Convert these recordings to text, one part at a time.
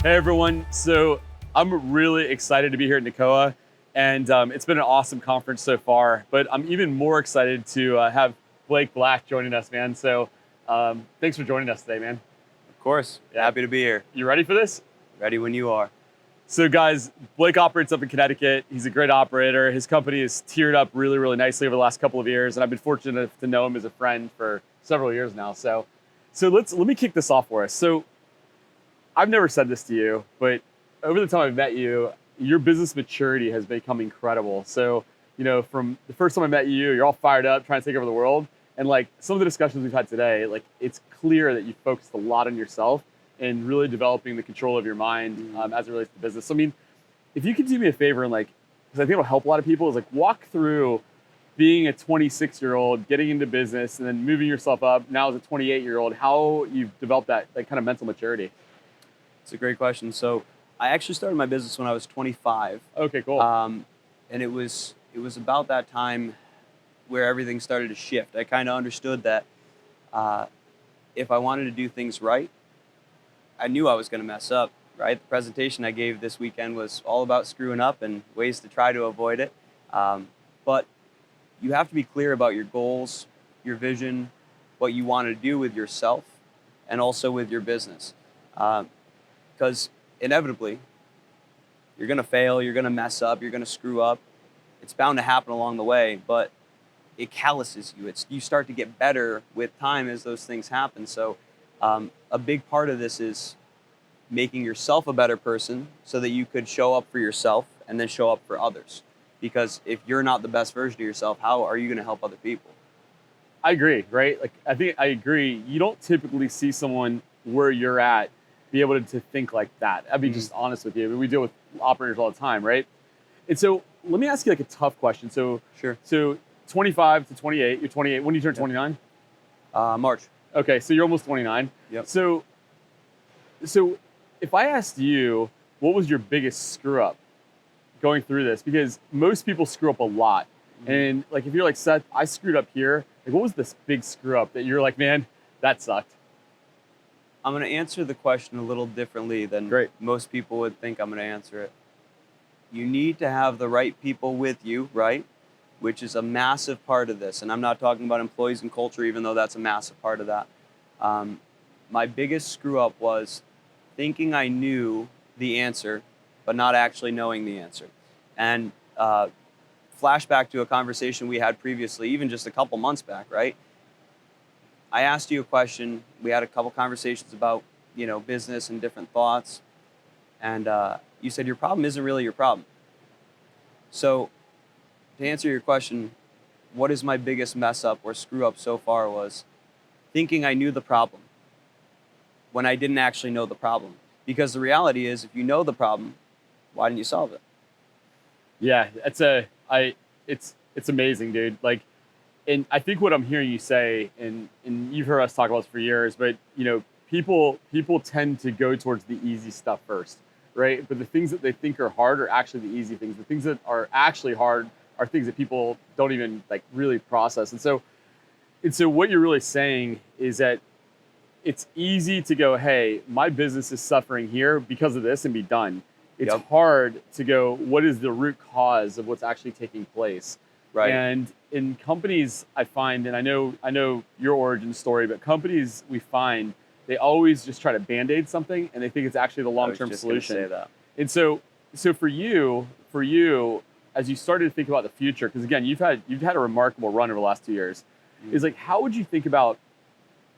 Hey everyone, so I'm really excited to be here at NACOA, and it's been an awesome conference so far, but I'm even more excited to have Blake Black joining us, man. So thanks for joining us today, man. Of course, Yeah. happy to be here. You ready for this? Ready when you are. So guys, Blake operates up in Connecticut. He's a great operator. His company has tiered up really, really nicely over the last couple of years, and I've been fortunate enough to know him as a friend for several years now. So let me kick this off for us. So I've never said this to you, but over the time I've met you, your business maturity has become incredible. So, from the first time I met you, you're all fired up, trying to take over the world. And like some of the discussions we've had today, like it's clear that you focused a lot on yourself and really developing the control of your mind as it relates to business. So, I mean, if you could do me a favor and because I think it'll help a lot of people, is like walk through being a 26-year-old, getting into business, and then moving yourself up now as a 28-year-old, how you've developed that kind of mental maturity. It's a great question. So I actually started my business when I was 25. Okay, cool. And it was about that time where everything started to shift. I kind of understood that if I wanted to do things right, I knew I was going to mess up, right? The presentation I gave this weekend was all about screwing up and ways to try to avoid it. But you have to be clear about your goals, your vision, what you want to do with yourself, and also with your business. Because inevitably, you're going to fail, you're going to mess up, you're going to screw up. It's bound to happen along the way, but it calluses you. You start to get better with time as those things happen. So a big part of this is making yourself a better person so that you could show up for yourself and then show up for others. Because if you're not the best version of yourself, how are you going to help other people? I agree, right? Like, I think I agree. You don't typically see someone where you're at be able to think like that. I'll be just honest with you. I mean, we deal with operators all the time, right? And so let me ask you like a tough question. So, Sure. So 25 to 28, you're 28. When do you turn 29? March. Okay, so you're almost 29. Yep. So if I asked you, what was your biggest screw up going through this? Because most people screw up a lot. And like, if you're like, Seth, I screwed up here. Like, what was this big screw up that you're like, man, that sucked? I'm going to answer the question a little differently than most people would think I'm going to answer it. You need to have the right people with you, right? Which is a massive part of this. And I'm not talking about employees and culture, even though that's a massive part of that. My biggest screw up was thinking I knew the answer, but not actually knowing the answer. And flashback to a conversation we had previously, even just a couple months back, right? I asked you a question. We had a couple conversations about, business and different thoughts. And you said your problem isn't really your problem. So to answer your question, what is my biggest mess up or screw up so far was thinking I knew the problem when I didn't actually know the problem. Because the reality is, if you know the problem, why didn't you solve it? Yeah, it's amazing, dude. Like, and I think what I'm hearing you say, and you've heard us talk about this for years, but people tend to go towards the easy stuff first, right? But the things that they think are hard are actually the easy things. The things that are actually hard are things that people don't even like really process. And so what you're really saying is that it's easy to go, hey, my business is suffering here because of this, and be done. It's hard to go, what is the root cause of what's actually taking place? Right. And in companies, I find, and I know your origin story, but companies we find, they always just try to Band-Aid something, and they think it's actually the long-term solution. Say that. And so for you, as you started to think about the future, because again, you've had a remarkable run over the last 2 years, is like, how would you think about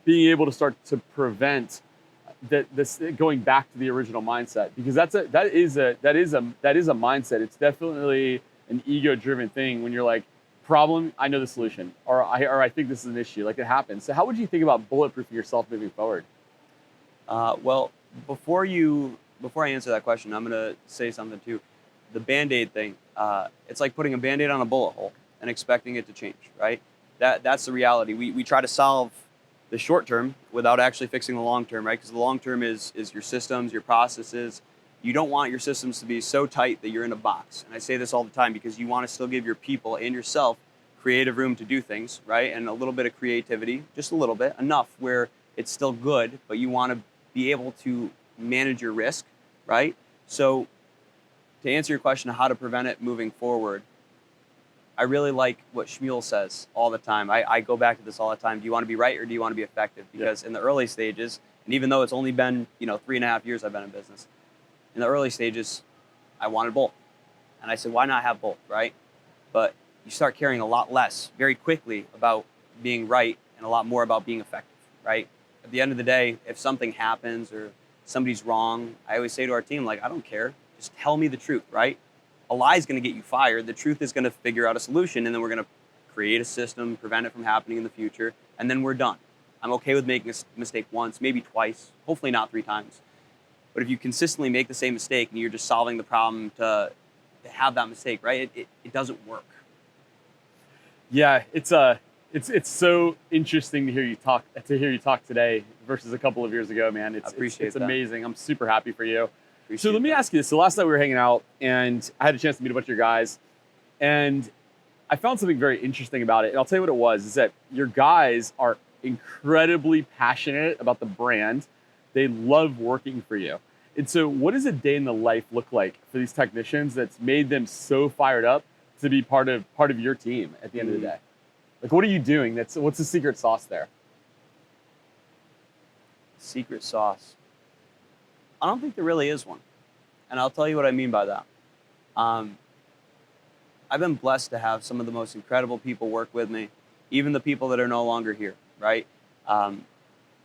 being able to start to prevent this going back to the original mindset? Because that is a mindset. It's definitely an ego-driven thing when you're like, problem, I know the solution, or I think this is an issue. Like, it happens. So how would you think about bulletproofing yourself moving forward? Well, before I answer that question, I'm going to say something too. The Band-Aid thing, it's like putting a Band-Aid on a bullet hole and expecting it to change, right? That's the reality. We try to solve the short term without actually fixing the long term, right? Because the long term is your systems, your processes. You don't want your systems to be so tight that you're in a box. And I say this all the time because you want to still give your people and yourself creative room to do things, right? And a little bit of creativity, just a little bit, enough where it's still good, but you want to be able to manage your risk right? So to answer your question of how to prevent it moving forward, I really like what Shmuel says all the time. I go back to this all the time. Do you want to be right or do you want to be effective? Because in the early stages, and even though it's only been 3.5 years I've been in business, in the early stages, I wanted both. And I said, why not have both, right? But you start caring a lot less very quickly about being right and a lot more about being effective, right? At the end of the day, if something happens or somebody's wrong, I always say to our team, like, I don't care. Just tell me the truth, right? A lie is going to get you fired. The truth is going to figure out a solution, and then we're going to create a system, prevent it from happening in the future, and then we're done. I'm okay with making a mistake once, maybe twice, hopefully not 3 times. But if you consistently make the same mistake and you're just solving the problem to have that mistake, right? It doesn't work. Yeah, it's so interesting to hear you talk today versus a couple of years ago, man. It's amazing. I'm super happy for you. So let me ask you this. So last night we were hanging out and I had a chance to meet a bunch of your guys and I found something very interesting about it. And I'll tell you what it was, is that your guys are incredibly passionate about the brand. They love working for you. And so what does a day in the life look like for these technicians that's made them so fired up to be part of your team at the end of the day? Like, what are you doing? What's the secret sauce there? Secret sauce. I don't think there really is one. And I'll tell you what I mean by that. I've been blessed to have some of the most incredible people work with me, even the people that are no longer here, right?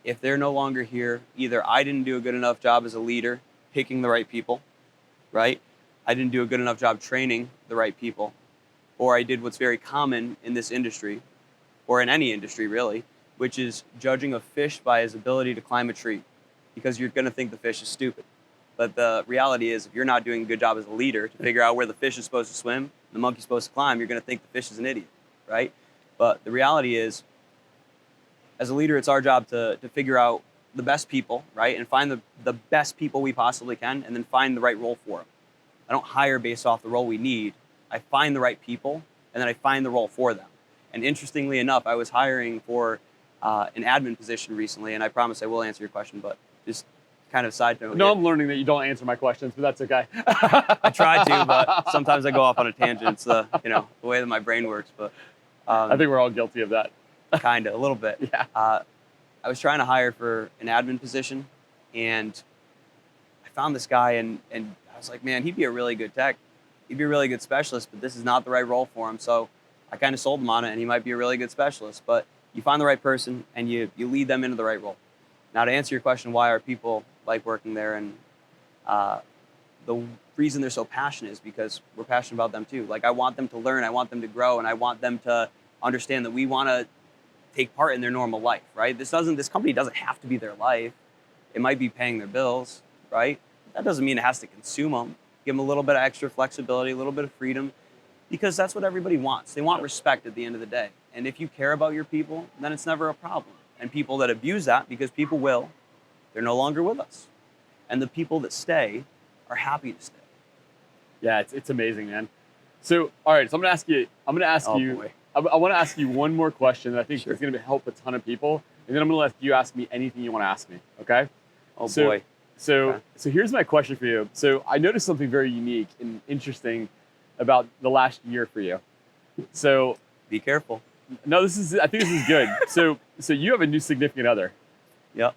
If they're no longer here, either I didn't do a good enough job as a leader picking the right people, right? I didn't do a good enough job training the right people, or I did what's very common in this industry, or in any industry really, which is judging a fish by his ability to climb a tree, because you're going to think the fish is stupid. But the reality is, if you're not doing a good job as a leader to figure out where the fish is supposed to swim, the monkey's supposed to climb, you're going to think the fish is an idiot, right? But the reality is, as a leader, it's our job to figure out the best people, right? And find the best people we possibly can, and then find the right role for them. I don't hire based off the role we need. I find the right people, and then I find the role for them. And interestingly enough, I was hiring for an admin position recently, and I promise I will answer your question, but just kind of side note. No, I'm learning that you don't answer my questions, but that's okay. I try to, but sometimes I go off on a tangent. It's the way that my brain works. But I think we're all guilty of that. Kind of, a little bit. Yeah. I was trying to hire for an admin position, and I found this guy, and I was like, man, he'd be a really good tech. He'd be a really good specialist, but this is not the right role for him. So I kind of sold him on it, and he might be a really good specialist. But you find the right person, and you lead them into the right role. Now, to answer your question, why are people like working there? And the reason they're so passionate is because we're passionate about them too. Like, I want them to learn, I want them to grow, and I want them to understand that we want to take part in their normal life, right? This company doesn't have to be their life. It might be paying their bills, right? That doesn't mean it has to consume them. Give them a little bit of extra flexibility, a little bit of freedom, because that's what everybody wants. They want respect at the end of the day. And if you care about your people, then it's never a problem. And people that abuse that, because people will, they're no longer with us. And the people that stay are happy to stay. Yeah, it's amazing, man. So, all right, so I'm going to ask you, Boy. I want to ask you one more question that I think is going to help a ton of people. And then I'm going to let you ask me anything you want to ask me, okay? Boy. So here's my question for you. So I noticed something very unique and interesting about the last year for you. So be careful. No, I think this is good. So you have a new significant other. Yep.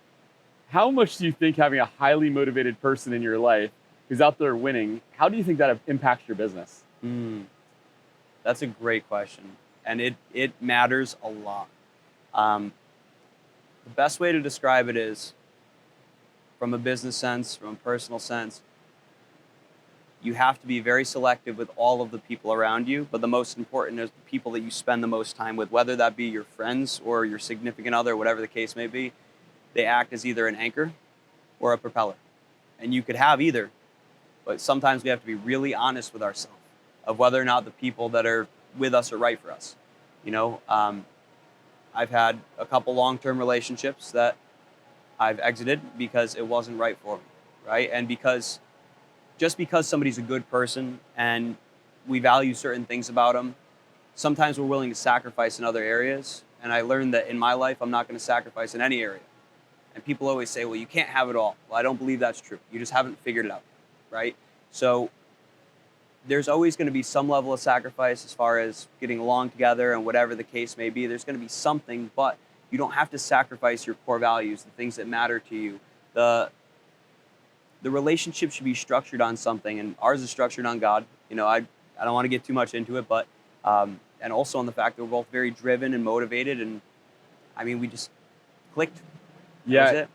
How much do you think having a highly motivated person in your life who's out there winning, how do you think that impacts your business? That's a great question. And it matters a lot. The best way to describe it is, from a business sense, from a personal sense, you have to be very selective with all of the people around you, but the most important is the people that you spend the most time with, whether that be your friends or your significant other, whatever the case may be. They act as either an anchor or a propeller. And you could have either, but sometimes we have to be really honest with ourselves of whether or not the people that are with us are right for us. I've had a couple long-term relationships that I've exited because it wasn't right for me, right? And just because somebody's a good person and we value certain things about them, sometimes we're willing to sacrifice in other areas. And I learned that in my life, I'm not going to sacrifice in any area. And people always say, well, you can't have it all. Well, I don't believe that's true. You just haven't figured it out, right? So there's always going to be some level of sacrifice as far as getting along together and whatever the case may be. There's going to be something, but you don't have to sacrifice your core values, the things that matter to you. The relationship should be structured on something, and ours is structured on God. I don't want to get too much into it, but and also on the fact that we're both very driven and motivated, and I mean, we just clicked. Yeah,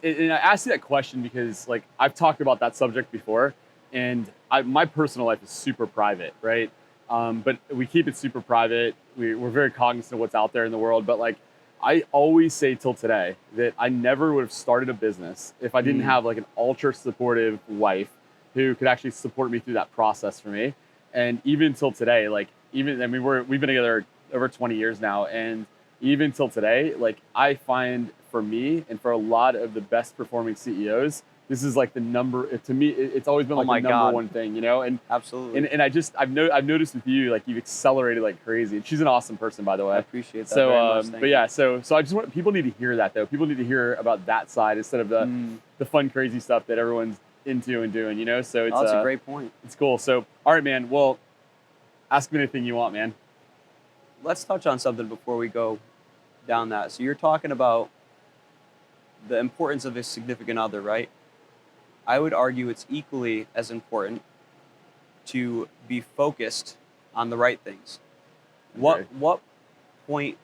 and I asked you that question because like I've talked about that subject before, and my personal life is super private, right? But we keep it super private. We're very cognizant of what's out there in the world, but like I always say till today that I never would have started a business if I didn't have like an ultra supportive wife who could actually support me through that process for me. And even till today, like we've been together over 20 years now, and even till today, like I find for me and for a lot of the best performing CEOs, this is like the number, to me, it's always been like the number one thing, and absolutely. And I've noticed with you, like you've accelerated like crazy. And she's an awesome person, by the way. I appreciate that very much. But yeah, so I just want, people need to hear that though. People need to hear about that side instead of the fun, crazy stuff that everyone's into and doing, So it's that's a great point. It's cool. So, all right, man. Well, ask me anything you want, man. Let's touch on something before we go down that. So you're talking about the importance of a significant other, right? I would argue it's equally as important to be focused on the right things. Okay. What point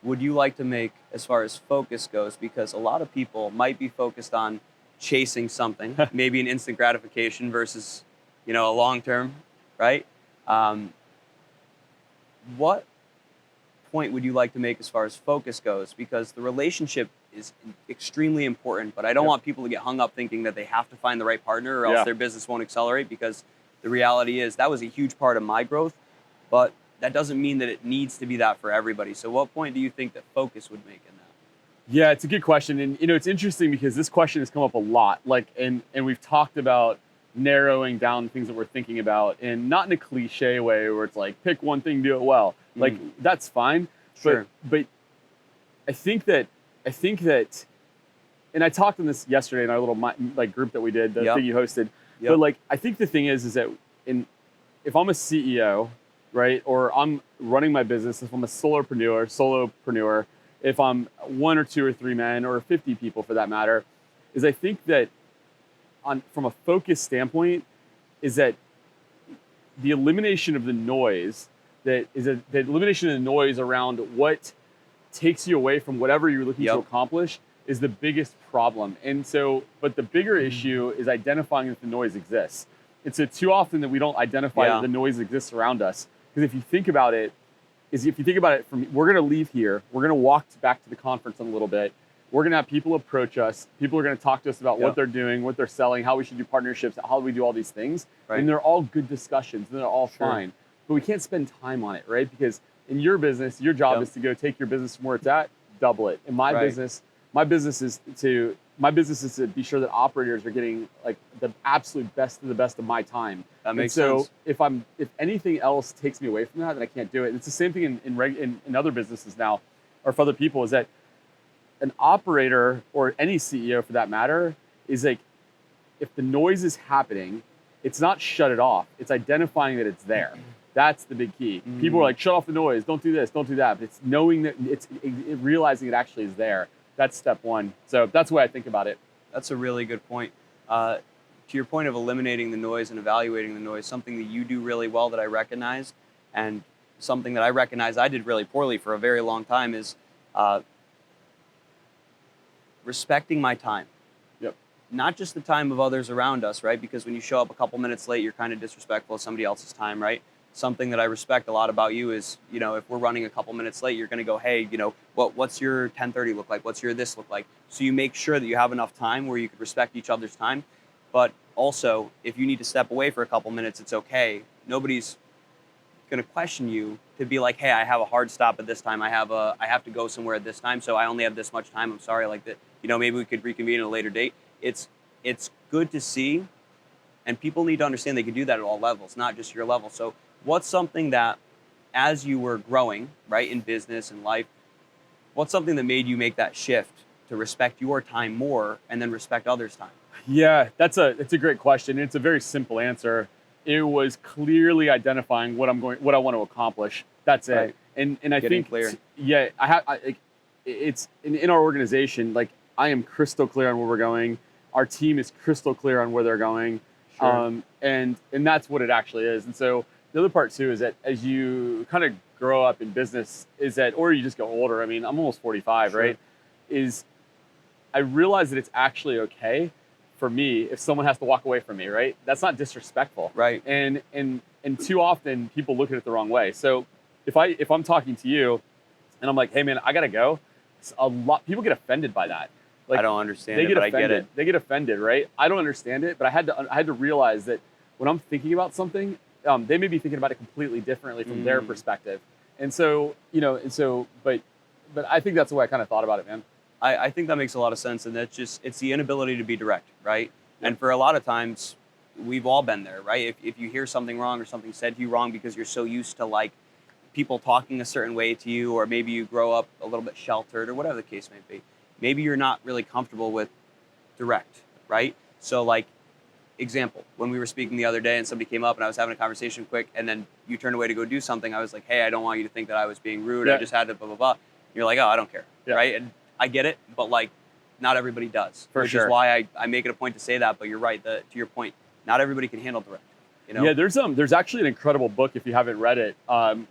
would you like to make as far as focus goes? Because a lot of people might be focused on chasing something, maybe an instant gratification versus, a long term, right? What point would you like to make as far as focus goes? Because the relationship is extremely important, but I don't want people to get hung up thinking that they have to find the right partner or else their business won't accelerate, because the reality is that was a huge part of my growth, but that doesn't mean that it needs to be that for everybody. So what point do you think that focus would make in that? Yeah, it's a good question. And, it's interesting because this question has come up a lot, like, and we've talked about narrowing down things that we're thinking about, and not in a cliche way where it's like, pick one thing, do it well. Like, that's fine. Sure. But I think that, and I talked on this yesterday in our little group that we did, the thing you hosted. But like, I think the thing is that if I'm a CEO, right, or I'm running my business, if I'm a solopreneur, if I'm one or two or three men or 50 people for that matter, is I think that from a focus standpoint, is that the elimination of the noise, the elimination of the noise around what takes you away from whatever you're looking to accomplish is the biggest problem. And so, but the bigger issue is identifying that the noise exists. And so too often that we don't identify that the noise exists around us. Because if you think about it, we're going to leave here, we're going to walk back to the conference in a little bit. We're going to have people approach us. People are going to talk to us about what they're doing, what they're selling, how we should do partnerships, how do we do all these things. Right. And they're all good discussions, and they're all fine. But we can't spend time on it, right? Because in your business, your job is to go take your business from where it's at, double it. In my business, my business is to be sure that operators are getting like the absolute best of the best of my time. That makes sense. So if anything else takes me away from that, then I can't do it. And it's the same thing in other businesses now, or for other people, is that an operator or any CEO for that matter is like, if the noise is happening, it's not shut it off. It's identifying that it's there. That's the big key. People are like, shut off the noise. Don't do this. Don't do that. But it's knowing that realizing it actually is there. That's step one. So that's the way I think about it. That's a really good point. To your point of eliminating the noise and evaluating the noise, something that you do really well that I recognize, and something that I recognize I did really poorly for a very long time, is respecting my time. Yep. Not just the time of others around us, right? Because when you show up a couple minutes late, you're kind of disrespectful of somebody else's time, right? Something that I respect a lot about you is, if we're running a couple minutes late, you're going to go, hey, what's your 10:30 look like? What's your this look like? So you make sure that you have enough time where you can respect each other's time. But also, if you need to step away for a couple minutes, it's okay. Nobody's going to question you to be like, hey, I have a hard stop at this time. I have to go somewhere at this time, so I only have this much time. I'm sorry, like that. Maybe we could reconvene at a later date. It's good to see, and people need to understand they can do that at all levels, not just your level. So what's something that, as you were growing, right, in business and life, what's something that made you make that shift to respect your time more and then respect others' time? Yeah, it's a great question. It's a very simple answer. It was clearly identifying what I want to accomplish. That's it. Right. And I Getting think clear. yeah, it's in our organization, like I am crystal clear on where we're going. Our team is crystal clear on where they're going. Sure. And that's what it actually is. And so the other part too is that as you kind of grow up in business or you just go older. I mean, I'm almost 45, Sure. right? I realize that it's actually okay for me if someone has to walk away from me, right? That's not disrespectful. Right. And too often people look at it the wrong way. So if I'm talking to you and I'm like, hey man, I gotta go, a lot people get offended by that. Like, I don't understand it, but I get it. They get offended, right? I don't understand it, but I had to realize that when I'm thinking about something, they may be thinking about it completely differently from their perspective. And so, but I think that's the way I kind of thought about it, man. I think that makes a lot of sense, and it's the inability to be direct, right? Yep. And for a lot of times, we've all been there, right? If you hear something wrong or something said to you wrong because you're so used to like people talking a certain way to you, or maybe you grow up a little bit sheltered or whatever the case may be, maybe you're not really comfortable with direct, right? So like, example, when we were speaking the other day and somebody came up and I was having a conversation quick and then you turned away to go do something, I was like, hey, I don't want you to think that I was being rude. Yeah. I just had to blah, blah, blah. And you're like, oh, I don't care, Yeah. right? And I get it, but like, not everybody does. For which sure. is why I make it a point to say that, but you're right, to your point, not everybody can handle direct. You know? Yeah, there's actually an incredible book if you haven't read it.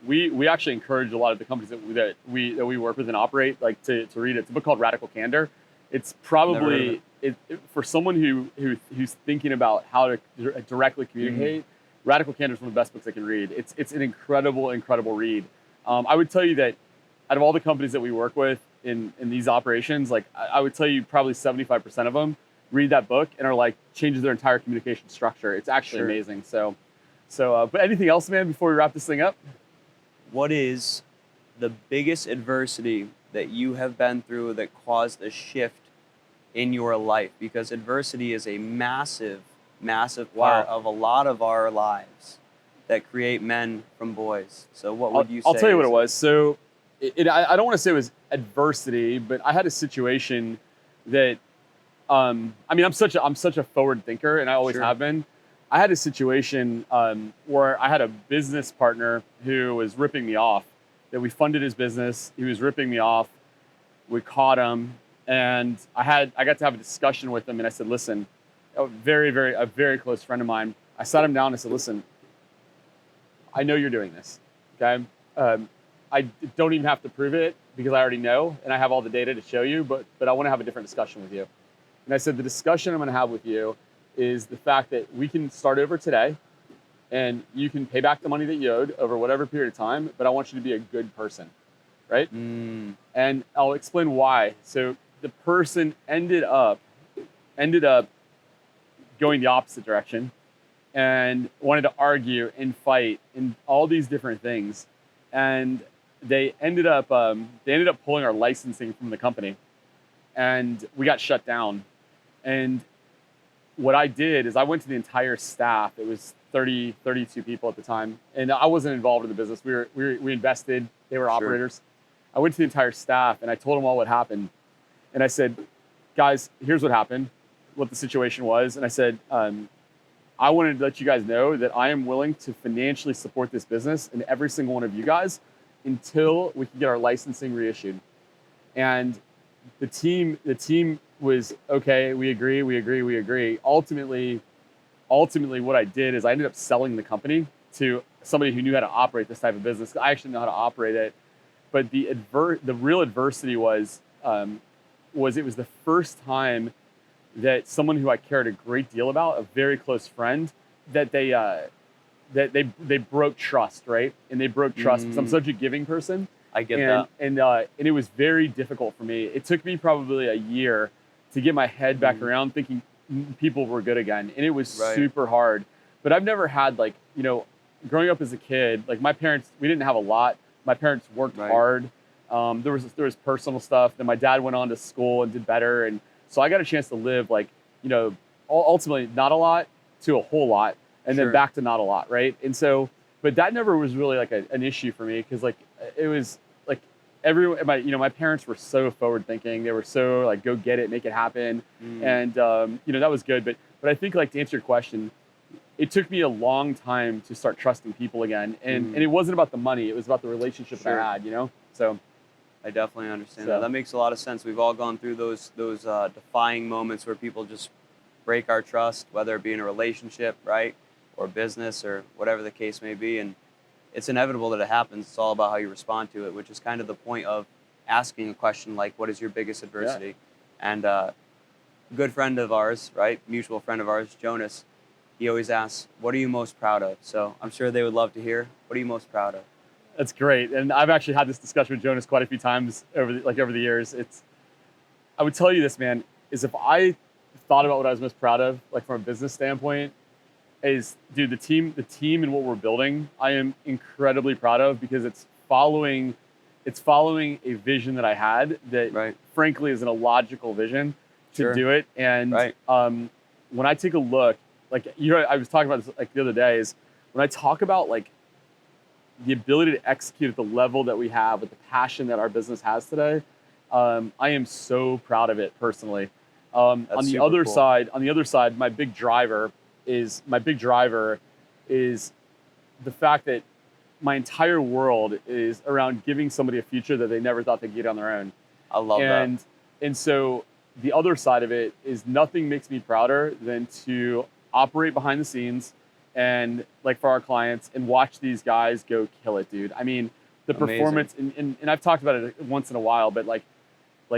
We actually encourage a lot of the companies that we work with and operate like to read it. It's a book called Radical Candor. It's probably for someone who's thinking about how to directly communicate. Radical Candor is one of the best books I can read. It's an incredible read. I would tell you that out of all the companies that we work with in these operations, like I would tell you probably 75% of them read that book and are like changes their entire communication structure. It's actually amazing. So, but anything else, man, before we wrap this thing up? What is the biggest adversity that you have been through that caused a shift in your life? Because adversity is a massive part of a lot of our lives that create men from boys. So what would you say? I'll tell you what it was. So I don't want to say it was adversity, but I had a situation that, I mean, I'm such a forward thinker and I always have been. I had a situation where I had a business partner who was ripping me off, that we funded his business. He was ripping me off. We caught him. And I got to have a discussion with him, and I said, listen, a very close friend of mine, I sat him down and I said, listen, I know you're doing this, okay? I don't even have to prove it because I already know, and I have all the data to show you, but I want to have a different discussion with you. And I said, the discussion I'm going to have with you is the fact that we can start over today, and you can pay back the money that you owed over whatever period of time, but I want you to be a good person, right? And I'll explain why. So the person ended up going the opposite direction and wanted to argue and fight and all these different things. And they ended up pulling our licensing from the company, and we got shut down. And what I did is I went to the entire staff. It was 32 people at the time, and I wasn't involved in the business. We invested. They were operators. I went to the entire staff and I told them all what happened. And I said, guys, here's what happened, what the situation was. And I said, I wanted to let you guys know that I am willing to financially support this business and every single one of you guys until we can get our licensing reissued. And the team was, okay, we agree. Ultimately, what I did is I ended up selling the company to somebody who knew how to operate this type of business. I actually know how to operate it. But the real adversity was it was the first time that someone who I cared a great deal about, a very close friend, that they broke trust, right? And they broke trust because I'm such a giving person. I get that. And it was very difficult for me. It took me probably a year to get my head back around thinking people were good again. And it was super hard. But I've never had growing up as a kid, like my parents, we didn't have a lot. My parents worked hard. There was personal stuff. Then my dad went on to school and did better. And so I got a chance to live ultimately not a lot to a whole lot and then back to not a lot. Right. And so, but that never was really like an issue for me. Cause like, it was like, everyone, my parents were so forward thinking. They were so like, go get it, make it happen. And, that was good. But I think like to answer your question, it took me a long time to start trusting people again. And it wasn't about the money. It was about the relationship that I had, so. I definitely understand that. That makes a lot of sense. We've all gone through those defying moments where people just break our trust, whether it be in a relationship, right? Or business or whatever the case may be. And it's inevitable that it happens. It's all about how you respond to it, which is kind of the point of asking a question like, what is your biggest adversity? And a good friend of ours, right? Mutual friend of ours, Jonas, he always asks, what are you most proud of? So I'm sure they would love to hear, what are you most proud of? That's great. And I've actually had this discussion with Jonas quite a few times over the years. I would tell you this, man, is if I thought about what I was most proud of, like from a business standpoint, is dude, the team and what we're building, I am incredibly proud of because it's following a vision that I had that frankly is an illogical vision to do it. And when I take a look, like I was talking about this like the other day, is when I talk about like the ability to execute at the level that we have with the passion that our business has today, I am so proud of it personally. On the other side, my big driver is the fact that my entire world is around giving somebody a future that they never thought they'd get on their own. I love that. And so the other side of it is nothing makes me prouder than to operate behind the scenes and like for our clients and watch these guys go kill it, dude. I mean, the performance and I've talked about it once in a while, but like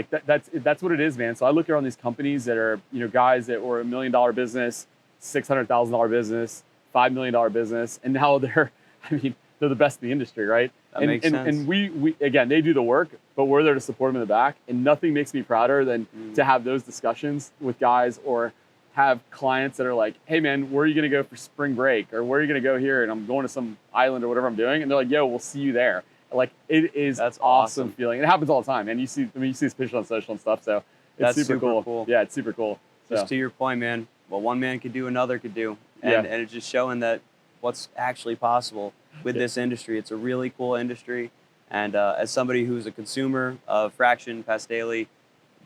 that's what it is, man. So I look around these companies that are, guys that were $1 million business, $600,000 business, $5 million business, and now they're the best in the industry, right? That makes sense. And we again, they do the work, but we're there to support them in the back. And nothing makes me prouder than to have those discussions with guys or have clients that are like, hey man, where are you going to go for spring break? Or where are you going to go here? And I'm going to some island or whatever I'm doing. And they're like, yo, we'll see you there. Like it is that's awesome feeling. It happens all the time. And you see this picture on social and stuff. So it's super cool. Yeah, it's super cool. Just to your point, man, what one man could do, another could do. And it's just showing that what's actually possible with this industry. It's a really cool industry. And as somebody who's a consumer of Fraction, Pest Daily,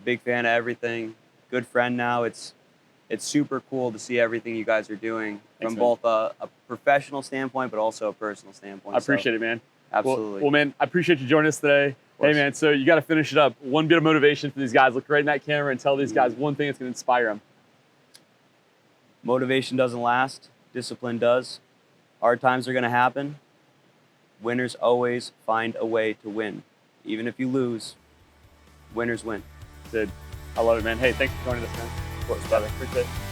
big fan of everything, good friend now, it's super cool to see everything you guys are doing from both a professional standpoint, but also a personal standpoint. I appreciate it, man. Absolutely. Well, man, I appreciate you joining us today. Hey, man, so you got to finish it up. One bit of motivation for these guys. Look right in that camera and tell these guys one thing that's going to inspire them. Motivation doesn't last. Discipline does. Hard times are going to happen. Winners always find a way to win. Even if you lose, winners win. Dude, I love it, man. Hey, thanks for joining us, man. Of course, brother. Appreciate it.